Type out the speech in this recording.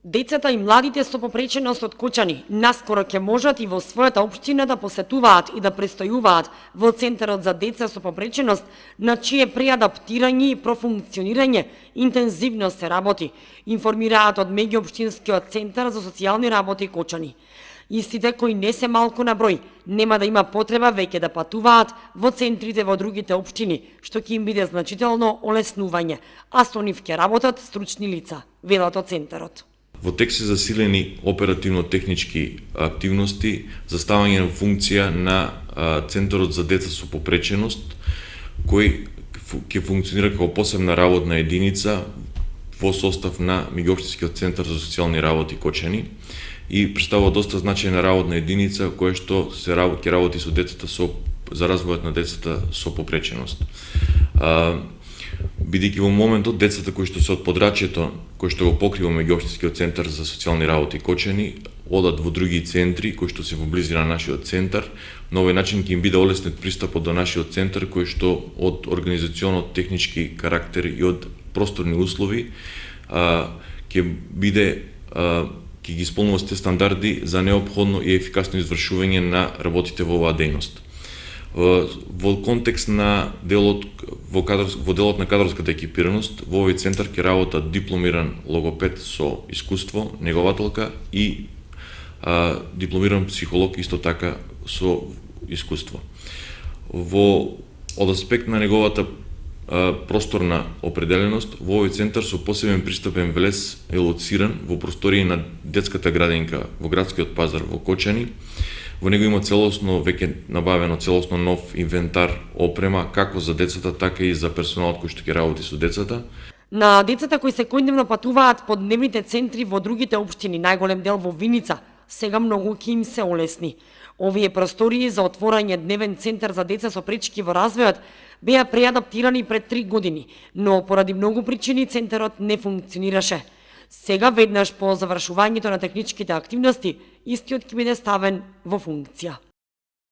Децата и младите со попреченост од Кочани наскоро ќе можат и во својата општина да посетуваат и да престојуваат во Центарот за деца со попреченост, на чие преадаптирање и профункционирање интензивно се работи, информираат од меѓуопштинскиот Центар за социјални работи Кочани. Истите, кои не се малку на број, нема да има потреба веќе да патуваат во центрите во другите општини, што ќе им биде значително олеснување, а со нив ќе работат стручни лица, велат од Центарот. Во тек се засилени оперативно-технички активности за ставање на функција на Центарот за деца со попреченост, кој ќе функционира како посебна работна единица во состав на Меѓуопштинскиот Центар за социјални работи Кочани и представува доста значајна работна единица која што ќе работи со децата за развојот на децата со попреченост. Бидејќи во моментот децата кои што се од подрачјето кој што го покрива Меѓуопштинскиот Центар за социјални работи Кочани одат во други центри кои што се во близина на нашиот центар, на овој начин ќе им биде олеснет пристапот до нашиот центар кој што од организационот, технички карактер и од просторни услови ќе ги исполнува сите стандарди за неопходно и ефикасно извршување на работите во оваа дејност. Во контекст на делот на кадрската екипираност, во овој центар ќе работат дипломиран логопед со искуство, негователка и дипломиран психолог исто така со искуство. Од аспект на неговата просторна определеност, во овој центар со посебен пристапен влез е лоциран во простории на детската градинка во градскиот пазар во Кочани. Во него има целосно, веќе набавено целосно нов инвентар опрема, како за децата, така и за персоналот кој што ќе работи со децата. На децата кои секојдневно патуваат по дневните центри во другите општини, најголем дел во Виница, сега многу ќе им се олесни. Овие простории за отворање дневен центар за деца со пречки во развојот беа преадаптирани пред 3 години, но поради многу причини центарот не функционираше. Сега, веднаш по завршувањето на техничките активности, истиот ќе биде ставен во функција.